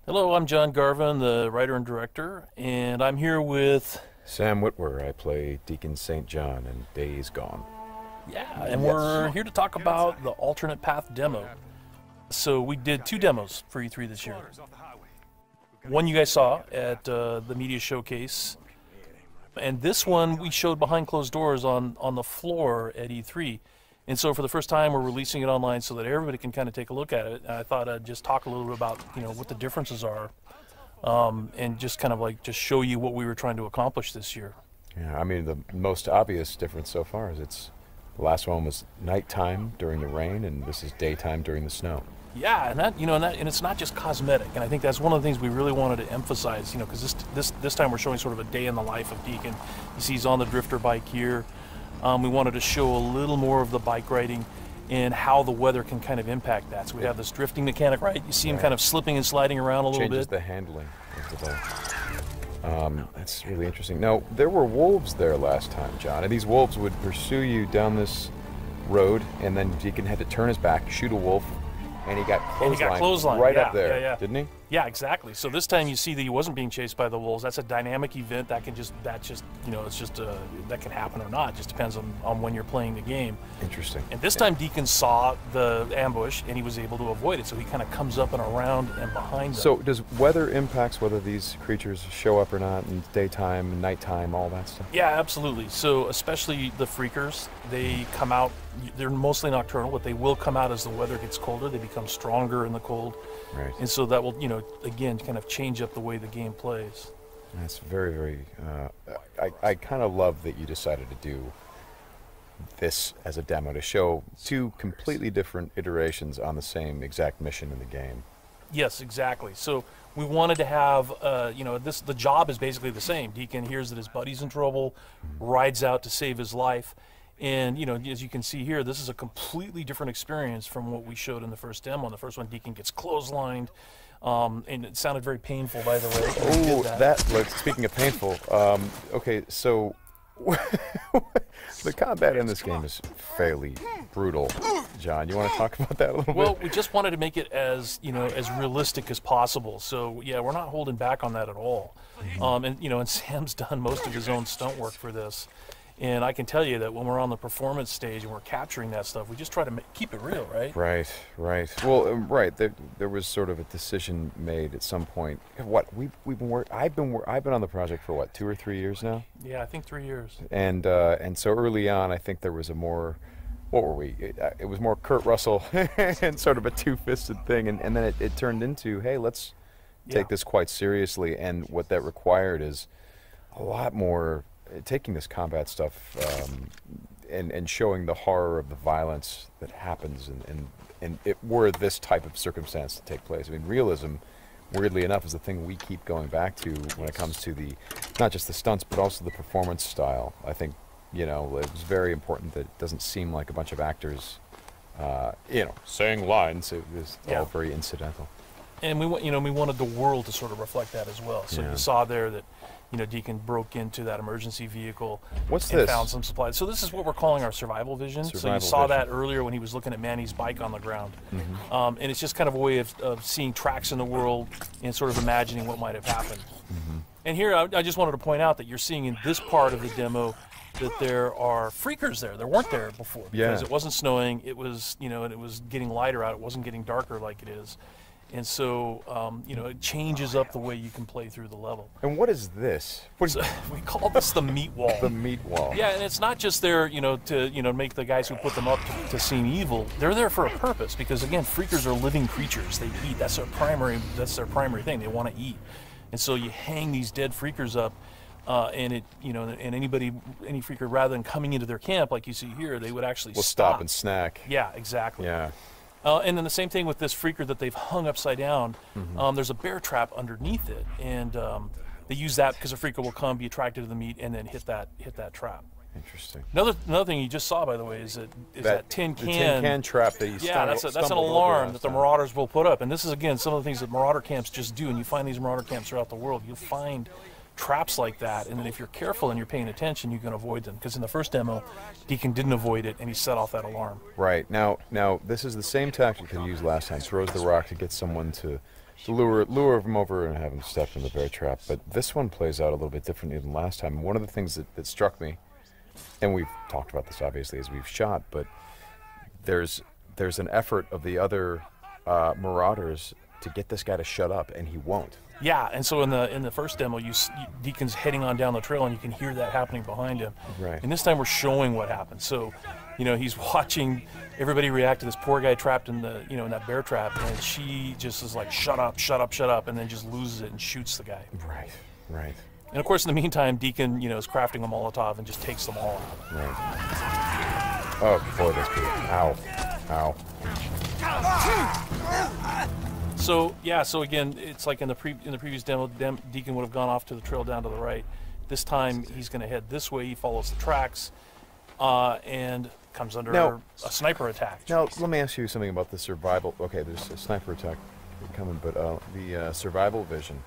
Hello, I'm John Garvin, the writer and director, and I'm here with... Sam Whitwer. I play Deacon St. John in Days Gone. Yeah, and we're here to talk about the alternate path demo. So we did 2 demos for E3 this year. One you guys saw at the media showcase, and this one we showed behind closed doors on the floor at E3. And so for the first time, we're releasing it online so that everybody can kind of take a look at it. And I thought I'd just talk a little bit about, what the differences are, and just kind of like just show you what we were trying to accomplish this year. Yeah, I mean, the most obvious difference so far is the last one was nighttime during the rain, and this is daytime during the snow. Yeah, and that, and it's not just cosmetic. And I think that's one of the things we really wanted to emphasize, because this time we're showing sort of a day in the life of Deacon. You see he's on the drifter bike here. We wanted to show a little more of the bike riding and how the weather can kind of impact that. So we have this drifting mechanic, right? You see him kind of slipping and sliding around a little bit. Changes the handling of the bike. That's really interesting. Now, there were wolves there last time, John, and these wolves would pursue you down this road, and then Deacon had to turn his back, shoot a wolf, and he got clotheslined right up there, didn't he? Yeah, exactly. So this time you see that he wasn't being chased by the wolves. That's a dynamic event that can just that can happen or not. It just depends on when you're playing the game. Interesting. And this time Deacon saw the ambush and he was able to avoid it. So he kind of comes up and around and behind them. So does weather impacts whether these creatures show up or not in daytime, nighttime, all that stuff? Yeah, absolutely. So especially the freakers, they come out. They're mostly nocturnal, but they will come out as the weather gets colder. They become stronger in the cold. Right. And so that will, again, kind of change up the way the game plays. That's very, very... I kind of love that you decided to do this as a demo to show 2 completely different iterations on the same exact mission in the game. Yes, exactly. So we wanted to have, the job is basically the same. Deacon hears that his buddy's in trouble, rides out to save his life. And, as you can see here, this is a completely different experience from what we showed in the first demo. In the first one, Deacon gets clotheslined, and it sounded very painful, by the way. Oh, speaking of painful, okay, so the combat in this game is fairly brutal. John, you want to talk about that a little bit? Well, we just wanted to make it as, as realistic as possible. So, yeah, we're not holding back on that at all. And Sam's done most of his own stunt work for this. And I can tell you that when we're on the performance stage and we're capturing that stuff, we just try to keep it real, right? Right. Well, right. There was sort of a decision made at some point. What I've been on the project for 2 or 3 years now. Yeah, I think 3 years. And so early on, I think there was a more, what were we? It was more Kurt Russell and sort of a two-fisted thing, and then it turned into, hey, let's take this quite seriously. And what that required is a lot more. Taking this combat stuff and showing the horror of the violence that happens and were this type of circumstance to take place. I mean, realism, weirdly enough, is the thing we keep going back to when it comes to not just the stunts, but also the performance style. I think, it was very important that it doesn't seem like a bunch of actors, saying lines. It was all very incidental. And we wanted the world to sort of reflect that as well. So you saw there that, Deacon broke into that emergency vehicle and found some supplies. So this is what we're calling our survival vision. So you saw that earlier when he was looking at Manny's bike on the ground. And it's just kind of a way of seeing tracks in the world and sort of imagining what might have happened. And here I just wanted to point out that you're seeing in this part of the demo that there are freakers there. There weren't there before because it wasn't snowing. It was, and it was getting lighter out. It wasn't getting darker like it is. And so, it changes up the way you can play through the level. And what is this? We call this the meat wall. The meat wall. Yeah, and it's not just there, to make the guys who put them up to seem evil. They're there for a purpose because, again, freakers are living creatures. They eat. That's their primary thing. They want to eat. And so you hang these dead freakers up, and any freaker, rather than coming into their camp like you see here, they would actually stop and snack. Yeah, exactly. Yeah. And then the same thing with this freaker that they've hung upside down. There's a bear trap underneath it, and they use that because a freaker will come, be attracted to the meat, and then hit that trap. Interesting. Another thing you just saw, by the way, is that tin can. The tin can trap that you that's an alarm that the marauders will put up, and this is again some of the things that marauder camps just do. And you find these marauder camps throughout the world. You'll find traps like that, and then if you're careful and you're paying attention, you can avoid them. Because in the first demo, Deacon didn't avoid it, and he set off that alarm. Right. Now this is the same tactic that he used last time. Throws the rock to get someone to to lure him over and have him step in the bear trap. But this one plays out a little bit differently than last time. One of the things that struck me, and we've talked about this obviously as we've shot, but there's an effort of the other Marauders to get this guy to shut up, and he won't. Yeah, and so in the first demo, Deacon's heading on down the trail, and you can hear that happening behind him. Right. And this time we're showing what happened. So, he's watching everybody react to this poor guy trapped in the in that bear trap, and she just is like, shut up, shut up, shut up, and then just loses it and shoots the guy. Right. Right. And of course, in the meantime, Deacon is crafting a Molotov and just takes them all out. Right. Oh boy, that's good. Ow. Ow. So yeah, so again, it's like in the previous demo, Deacon would have gone off to the trail down to the right. This time he's going to head this way. He follows the tracks, and comes under a sniper attack. Now let me ask you something about the survival. Okay, there's a sniper attack coming, but the survival vision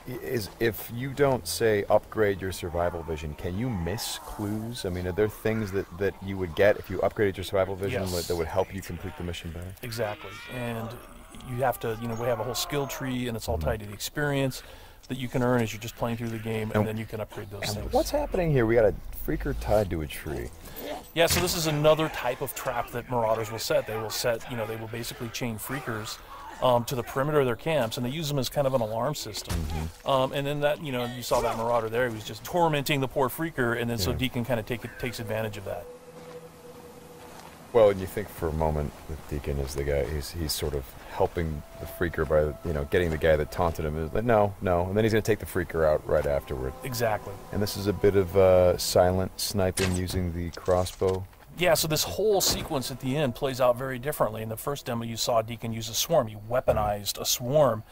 is, if you don't say upgrade your survival vision, can you miss clues? I mean, are there things that you would get if you upgraded your survival vision that would help you complete the mission better? Exactly, and you have to, we have a whole skill tree, and it's all tied to the experience that you can earn as you're just playing through the game, and then you can upgrade those things. What's happening here? We got a freaker tied to a tree. Yeah, so this is another type of trap that Marauders will set. They will set, they will basically chain freakers to the perimeter of their camps, and they use them as kind of an alarm system. And then that, you saw that Marauder there, he was just tormenting the poor freaker, and then so Deacon kind of takes advantage of that. Well, and you think for a moment that Deacon is the guy, he's sort of helping the freaker by, getting the guy that taunted him. Like, no, and then he's going to take the freaker out right afterward. Exactly. And this is a bit of silent sniping using the crossbow. Yeah, so this whole sequence at the end plays out very differently. In the first demo, you saw Deacon use a swarm. He weaponized a swarm,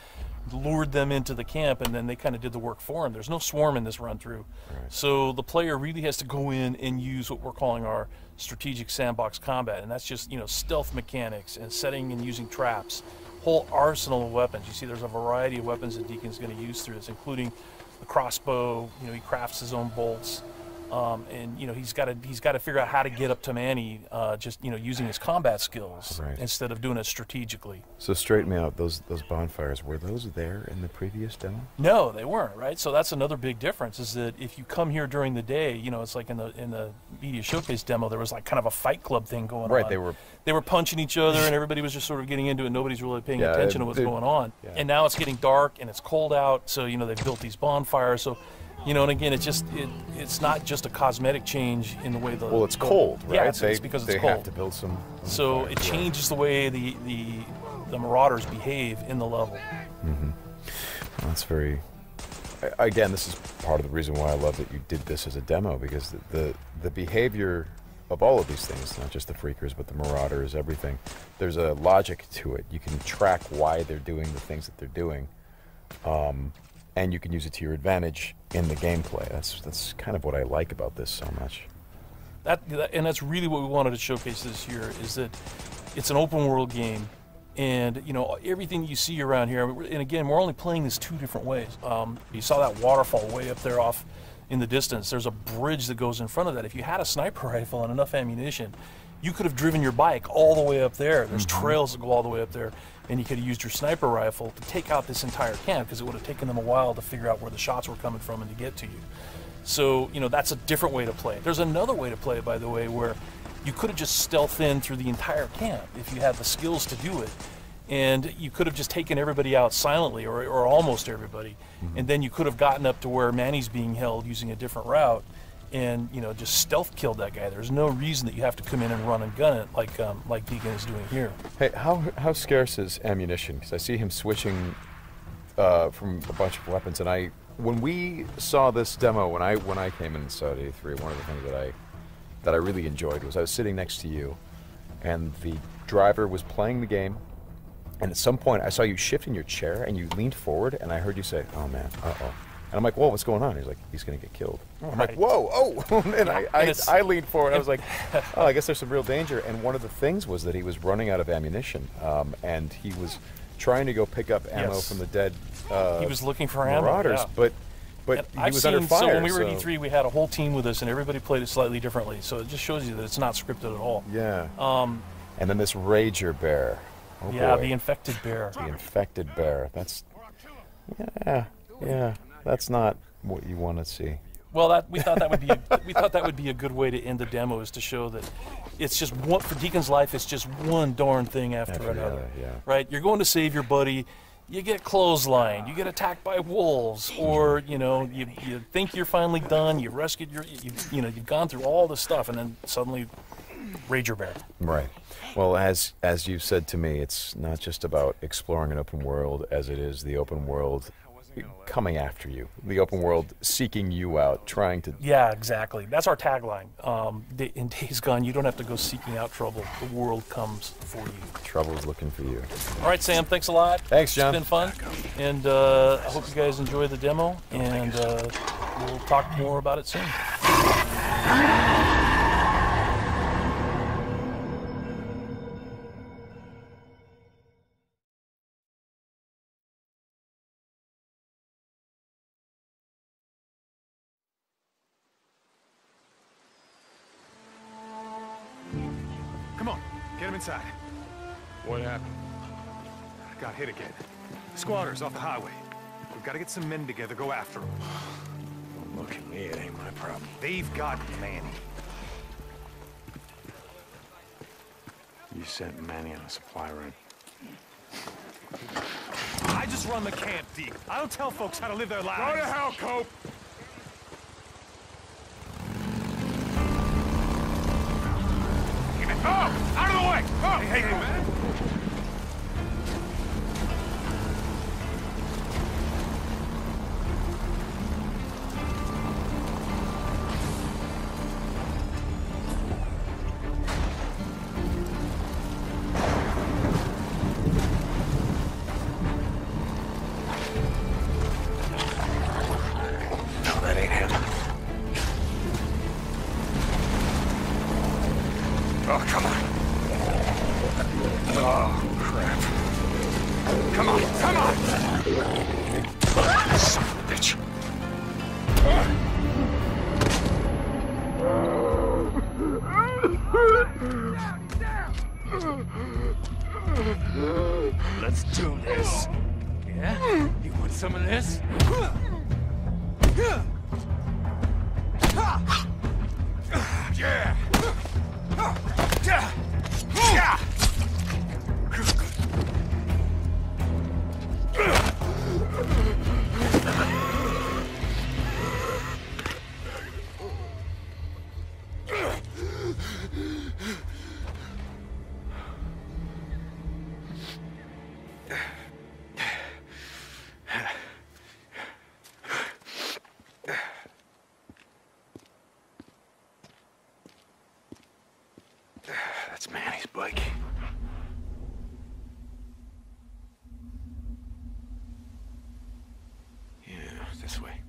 lured them into the camp, and then they kind of did the work for him. There's no swarm in this run-through. Right. So the player really has to go in and use what we're calling our strategic sandbox combat, and that's just, stealth mechanics and setting and using traps, whole arsenal of weapons. You see there's a variety of weapons that Deacon's going to use through this, including the crossbow. He crafts his own bolts. And he's got to figure out how to get up to Manny, just using his combat skills instead of doing it strategically. So straighten me out. Those bonfires, were those there in the previous demo? No, they weren't. Right. So that's another big difference. Is that if you come here during the day, it's like in the media showcase demo, there was like kind of a fight club thing going on. Right. They were punching each other, and everybody was just sort of getting into it. Nobody's really paying attention to what's going on. Yeah. And now it's getting dark and it's cold out. So they've built these bonfires. So. And again, it's not just a cosmetic change in the way the... Well, it's cold, right? Yeah, it's because it's cold. They have to build some... So it changes the way the Marauders behave in the level. Mm-hmm. Well, that's very... Again, this is part of the reason why I love that you did this as a demo, because the behavior of all of these things, not just the freakers, but the Marauders, everything, there's a logic to it. You can track why they're doing the things that they're doing. And you can use it to your advantage in the gameplay. That's kind of what I like about this so much. And that's really what we wanted to showcase this year, is that it's an open world game, and everything you see around here. And again, we're only playing this two different ways. You saw that waterfall way up there off in the distance. There's a bridge that goes in front of that. If you had a sniper rifle and enough ammunition, you could have driven your bike all the way up there. There's trails that go all the way up there, and you could have used your sniper rifle to take out this entire camp, because it would have taken them a while to figure out where the shots were coming from and to get to you. So, that's a different way to play it. There's another way to play it, by the way, where you could have just stealthed in through the entire camp if you had the skills to do it. And you could have just taken everybody out silently, or almost everybody, and then you could have gotten up to where Manny's being held using a different route, and just stealth killed that guy. There's no reason that you have to come in and run and gun it like Deacon is doing here. Hey, how scarce is ammunition? Because I see him switching from a bunch of weapons, and when we saw this demo, when I came in and saw it at E3, one of the things that I really enjoyed was I was sitting next to you, and the driver was playing the game, and at some point I saw you shift in your chair and you leaned forward, and I heard you say, "Oh man, uh-oh." And I'm like, whoa, what's going on? He's like, he's going to get killed. I'm like, whoa, oh. And I leaned forward. I was like, oh, I guess there's some real danger. And one of the things was that he was running out of ammunition. And he was trying to go pick up ammo from the dead he was looking for Marauders. Ammo, But he was under fire. So when we were at E3, we had a whole team with us, and everybody played it slightly differently. So it just shows you that it's not scripted at all. Yeah. And then this Rager Bear. Oh, yeah, boy. the infected bear. The infected bear. That's, yeah, that's not what you want to see. Well, we thought that would be a good way to end the demo, is to show that it's just one, for Deacon's life. It's just one darn thing after another. Yeah. Right? You're going to save your buddy. You get clotheslined. You get attacked by wolves, or you think you're finally done. You rescued you've gone through all this stuff, and then suddenly, Rager Bear. Right. Well, as you said to me, it's not just about exploring an open world, as it is the open world coming after you, the open world seeking you out, trying to... Yeah, exactly. That's our tagline. In Days Gone, you don't have to go seeking out trouble. The world comes for you. Trouble's looking for you. All right, Sam, thanks a lot. Thanks, John. It's been fun. And I hope you guys enjoy the demo, and we'll talk more about it soon. Get him inside. What happened? Got hit again. Squatters off the highway. We've got to get some men together, go after them. Don't look at me, it ain't my problem. They've got Manny. You sent Manny on a supply run. I just run the camp, Deke. I don't tell folks how to live their lives. Go to hell, Cope! Oh! Out of the way! Oh! Hey, man! No, that ain't him. Oh, come on. Oh, crap. Come on, come on! Son of a bitch. Let's do this. Yeah? You want some of this? Yeah! That's Manny's bike. Yeah, this way.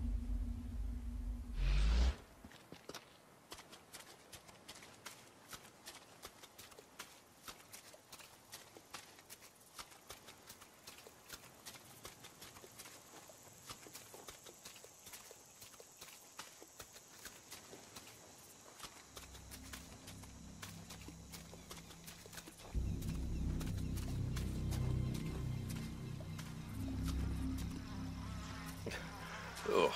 Ugh.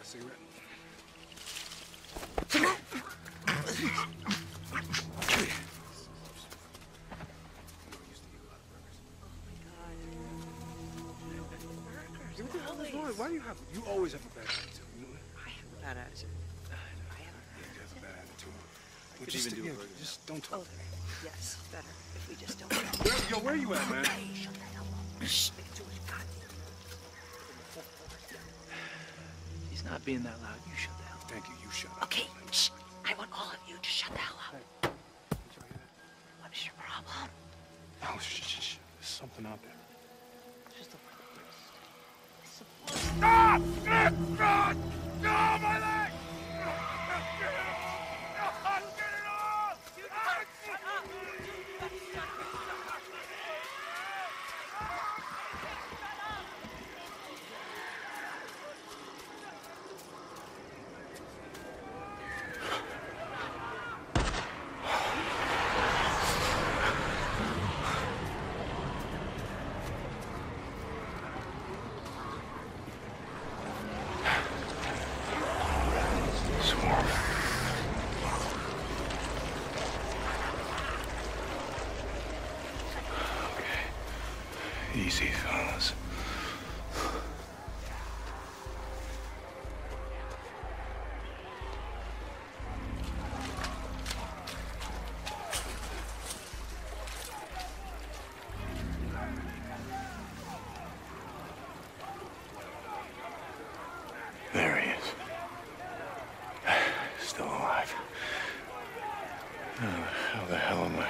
Cigarette. Why do you have? You always have a bad attitude. I have a bad attitude. You have a bad attitude. We just, even do just don't talk. Oh, yes, better if we just don't. Yo, where you at, man? Shh. being that loud. You shut the hell up. Thank you. You shut up. Okay, shh. I want all of you to shut the hell up. What is your problem? Oh, shh. There's something out there. Just a Ah! Ah! Ah, my leg! Easy, fellas. There he is. Still alive. How the hell am I?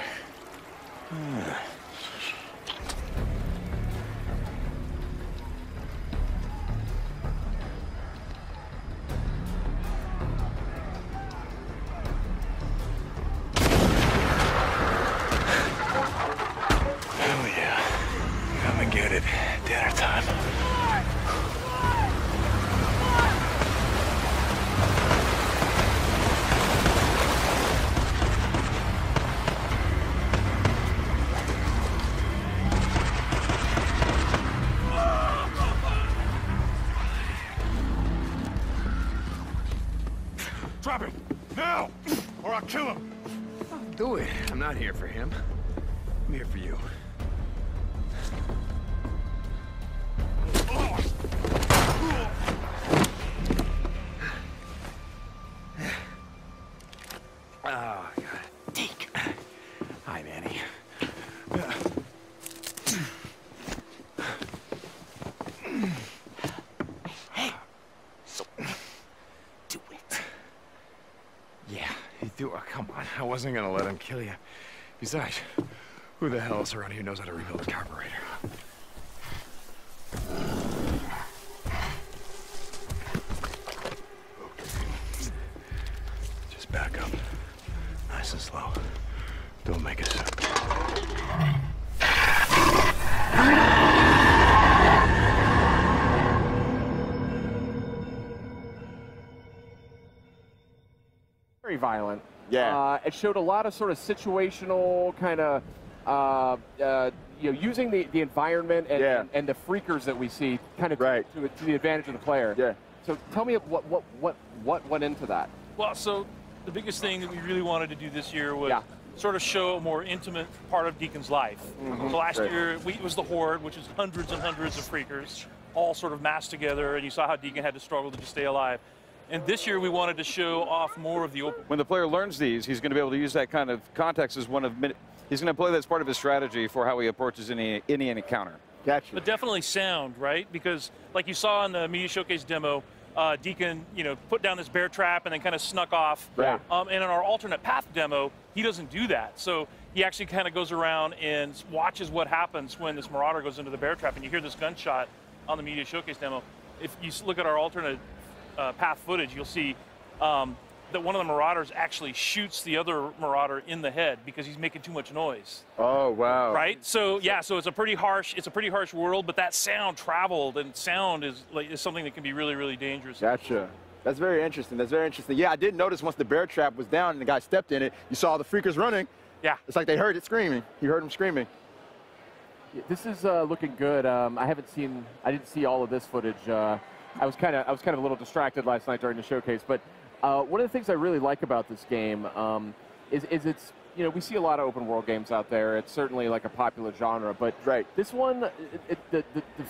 Get it. Dinner time. Drop him! Now! Or I'll kill him! Do it. I'm not here for him. I'm here for you. Oh, God. Deke. Hi, Manny. Hey! So, do it. Yeah, you do. Oh, come on. I wasn't gonna let him kill you. Besides, who the hell else around here knows how to rebuild a carburetor? Just back up. Nice and slow. Don't make a sound. Very violent. Yeah. It showed a lot of sort of situational kind of, using the environment and the freakers that we see kind of to the advantage of the player. Yeah. So tell me what went into that. Well, so the biggest thing that we really wanted to do this year was sort of show a more intimate part of Deacon's life. So last year it was the Horde, which is hundreds and hundreds of freakers, all sort of massed together, and you saw how Deacon had to struggle to just stay alive. And this year we wanted to show off more of the open. When the player learns these, he's going to be able to use that kind of context as one of he's going to play that as part of his strategy for how he approaches any encounter. Gotcha. But definitely sound, right? Because like you saw in the media showcase demo, Deacon, put down this bear trap and then kind of snuck off. Right. And in our alternate path demo, he doesn't do that. So he actually kind of goes around and watches what happens when this Marauder goes into the bear trap, and you hear this gunshot on the media showcase demo. If you look at our alternate path footage, you'll see that one of the Marauders actually shoots the other Marauder in the head because he's making too much noise. Oh, wow. Right? So yeah, so it's a pretty harsh world, but that sound traveled, and sound is something that can be really, really dangerous. Gotcha. That's very interesting. That's very interesting. Yeah, I did notice once the bear trap was down and the guy stepped in it, you saw the freakers running. Yeah. It's like they heard it screaming. You heard them screaming. This is looking good. I didn't see all of this footage. I was kind of a little distracted last night during the showcase, but one of the things I really like about this game is it's, we see a lot of open world games out there. It's certainly like a popular genre, but this one, the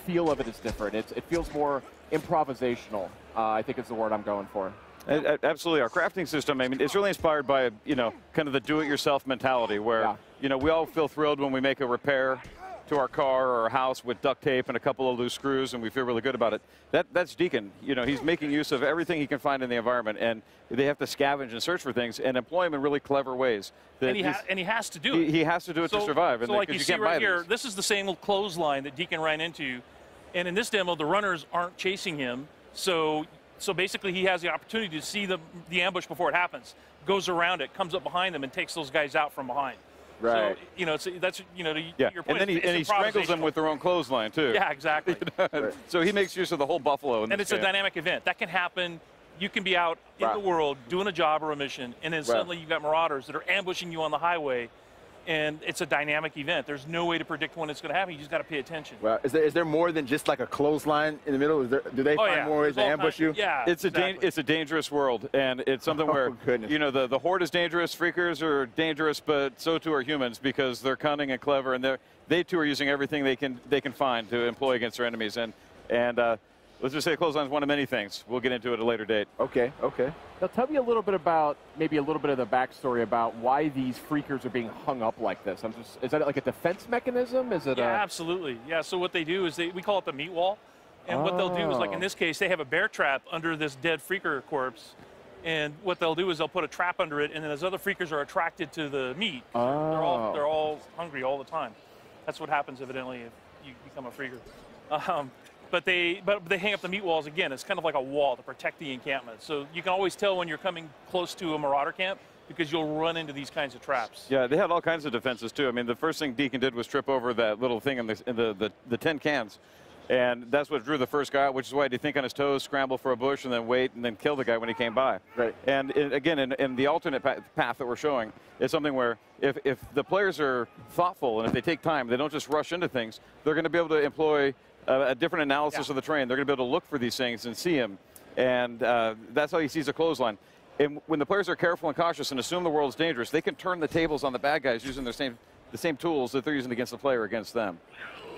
feel of it is different. It feels more improvisational, I think is the word I'm going for. Absolutely. Our crafting system, I mean, it's really inspired by, kind of the do-it-yourself mentality where, we all feel thrilled when we make a repair to our car or our house with duct tape and a couple of loose screws, and we feel really good about it. That's Deacon. You know, he's making use of everything he can find in the environment, and they have to scavenge and search for things and employ him in really clever ways. And he has to do it. He has to do it to survive. So like you see right here, this is the same clothesline that Deacon ran into, and in this demo, the runners aren't chasing him. So basically, he has the opportunity to see the ambush before it happens, goes around it, comes up behind them, and takes those guys out from behind. Right. So, you know, that's, you know, yeah. your point. And then he strangles them with their own clothesline, too. Yeah, exactly. Right. So he makes use of the whole buffalo. And it's a dynamic event. That can happen. You can be out in the world doing a job or a mission, and then suddenly you've got marauders that are ambushing you on the highway, and it's a dynamic event. There's no way to predict when it's going to happen. You just got to pay attention. Well, is there more than just like a clothesline in the middle? Do they find more ways to ambush you? Yeah, it's a dangerous world, and it's something where you know the horde is dangerous, freakers are dangerous, but so too are humans because they're cunning and clever, and they too are using everything they can find to employ against their enemies. And let's just say clothesline is one of many things. We'll get into it at a later date. Okay. Now tell me a little bit about, maybe a little bit of the backstory about why these freakers are being hung up like this. Is that like a defense mechanism? Is it absolutely. Yeah, so what they do is we call it the meat wall. And what they'll do is, like in this case, they have a bear trap under this dead freaker corpse. And what they'll do is they'll put a trap under it, and then those other freakers are attracted to the meat. They're all hungry all the time. That's what happens, evidently, if you become a freaker. But they hang up the meat walls again. It's kind of like a wall to protect the encampment. So you can always tell when you're coming close to a marauder camp because you'll run into these kinds of traps. Yeah, they had all kinds of defenses too. I mean, the first thing Deacon did was trip over that little thing in the tin cans, and that's what drew the first guy out. Which is why he'd think on his toes, scramble for a bush, and then wait, and then kill the guy when he came by. Right. And again, in the alternate path that we're showing, is something where if the players are thoughtful and if they take time, they don't just rush into things. They're going to be able to employ a different analysis of the terrain. They're going to be able to look for these things and see them. And that's how he sees a clothesline. And when the players are careful and cautious and assume the world's dangerous, they can turn the tables on the bad guys using the same tools that they're using against the player against them.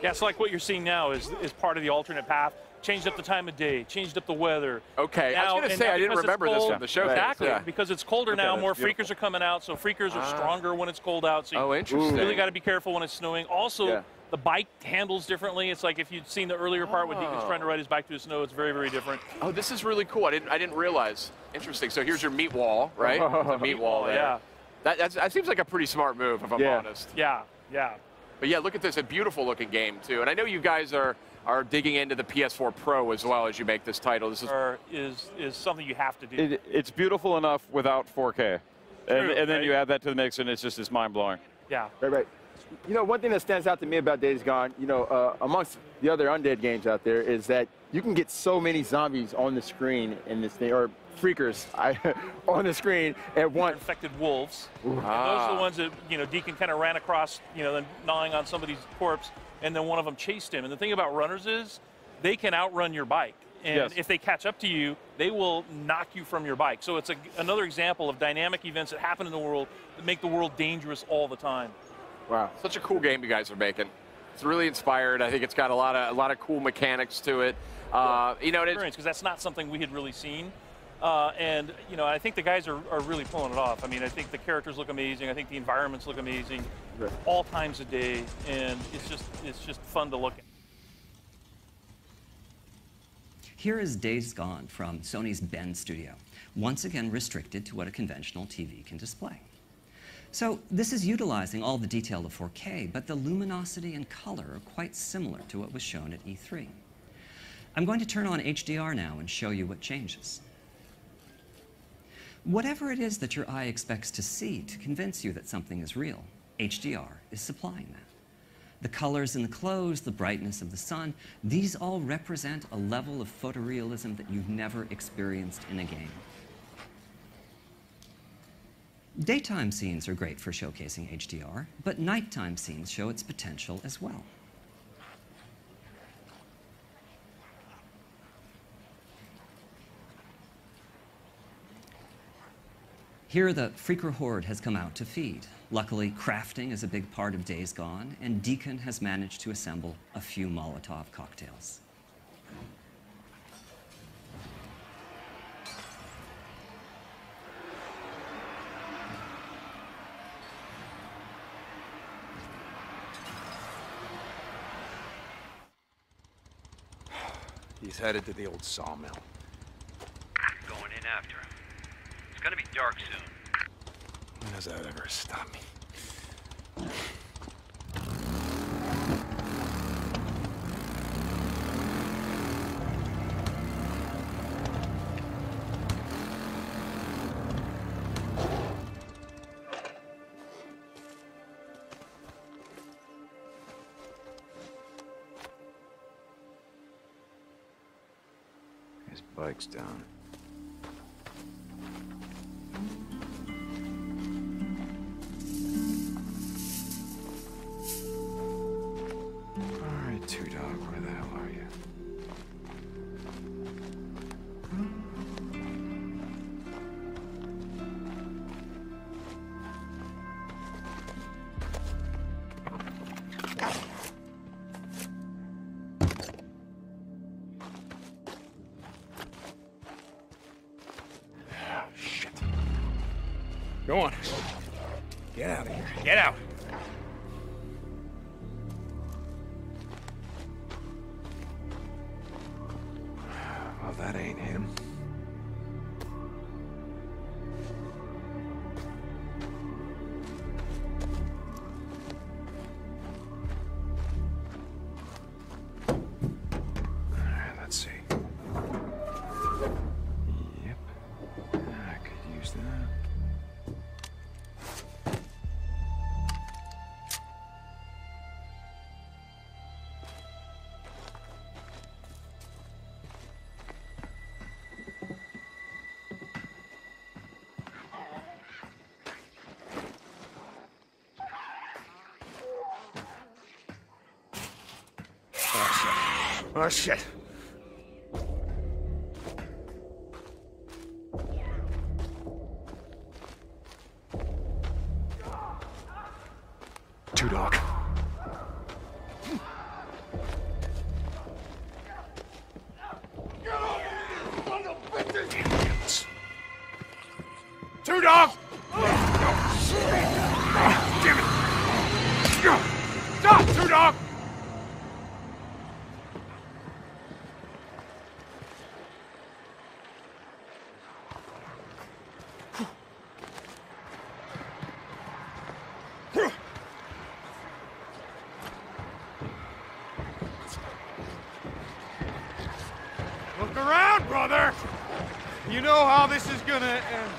Yeah, so like what you're seeing now is part of the alternate path. Changed up the time of day, changed up the weather. Okay, I was going to say, I didn't remember this from the show. Exactly, because it's colder now, more freakers are coming out, so freakers are stronger when it's cold out. So interesting. You really got to be careful when it's snowing. Also, the bike handles differently. It's like if you'd seen the earlier part when Deacon's trying to ride his bike through the snow, it's very, very different. Oh, this is really cool. I didn't realize. Interesting. So here's your meat wall, right? The meat wall there. Yeah. That seems like a pretty smart move, if I'm honest. Yeah. But yeah, look at this, a beautiful looking game too. And I know you guys are digging into the PS4 Pro as well as you make this title. This is something you have to do. It's beautiful enough without 4K. And then you add that to the mix, and it's mind-blowing. Yeah. Right. You know, one thing that stands out to me about Days Gone, you know, amongst the other undead games out there, is that you can get so many zombies on the screen in this thing, or freakers on the screen at once. Infected wolves. And those are the ones that, you know, Deacon kind of ran across, you know, then gnawing on somebody's corpse, and then one of them chased him. And the thing about runners is they can outrun your bike. And if they catch up to you, they will knock you from your bike. So it's another example of dynamic events that happen in the world that make the world dangerous all the time. Wow, such a cool game you guys are making. It's really inspired. I think it's got a lot of cool mechanics to it. You know, because that's not something we had really seen. And you know, I think the guys are really pulling it off. I mean, I think the characters look amazing. I think the environments look amazing, all times of day, and it's just fun to look at. Here is Days Gone from Sony's Bend studio, once again restricted to what a conventional TV can display. So this is utilizing all the detail of 4K, but the luminosity and color are quite similar to what was shown at E3. I'm going to turn on HDR now and show you what changes. Whatever it is that your eye expects to see to convince you that something is real, HDR is supplying that. The colors in the clothes, the brightness of the sun, these all represent a level of photorealism that you've never experienced in a game. Daytime scenes are great for showcasing HDR, but nighttime scenes show its potential as well. Here, the Freaker Horde has come out to feed. Luckily, crafting is a big part of Days Gone, and Deacon has managed to assemble a few Molotov cocktails. He's headed to the old sawmill. Going in after him. It's gonna be dark soon. When does that ever stop me? His bike's down. All right, Two Dog, where the hell are you? Shit. Go on. Get out of here. Get out. Well, that ain't him. Alright, let's see. Yep. I could use that. Oh, shit. Two Dog. Two Dog! Damn it! Stop, Two Dog! Look around, brother! You know how this is gonna end.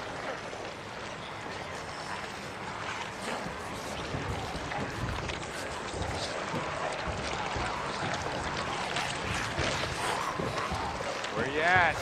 Where you at?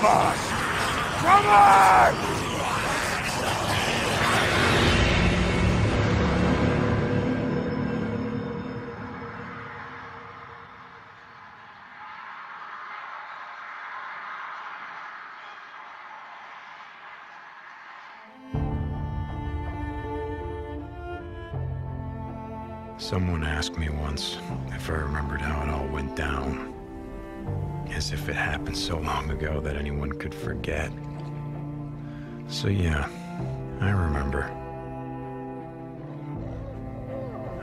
on! Come on! Someone asked me once if I remembered how it all went down, as if it happened so long ago that anyone could forget. So yeah, I remember.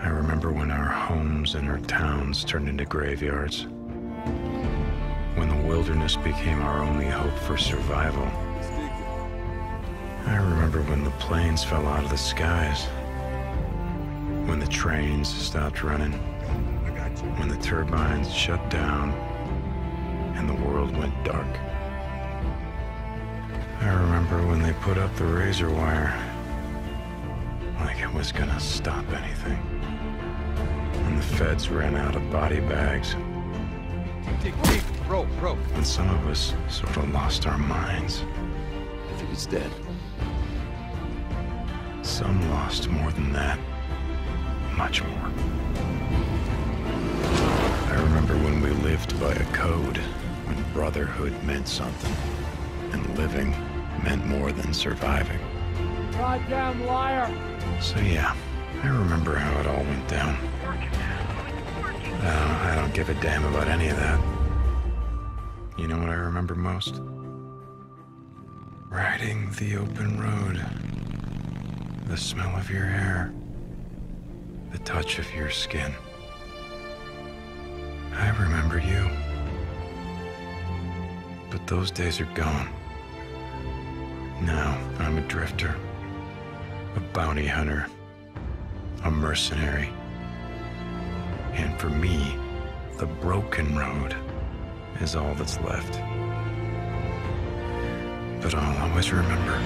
I remember when our homes and our towns turned into graveyards, when the wilderness became our only hope for survival. I remember when the planes fell out of the skies, when the trains stopped running, when the turbines shut down, and the world went dark. I remember when they put up the razor wire, like it was gonna stop anything. When the feds ran out of body bags. Dig deep, rope. When some of us sort of lost our minds. I think he's dead. Some lost more than that. Much more. I remember when we lived by a code, when brotherhood meant something, and living meant more than surviving. Goddamn liar! So yeah, I remember how it all went down. I don't give a damn about any of that. You know what I remember most? Riding the open road. The smell of your hair. The touch of your skin. I remember you. But those days are gone. Now I'm a drifter, a bounty hunter, a mercenary. And for me, the broken road is all that's left. But I'll always remember.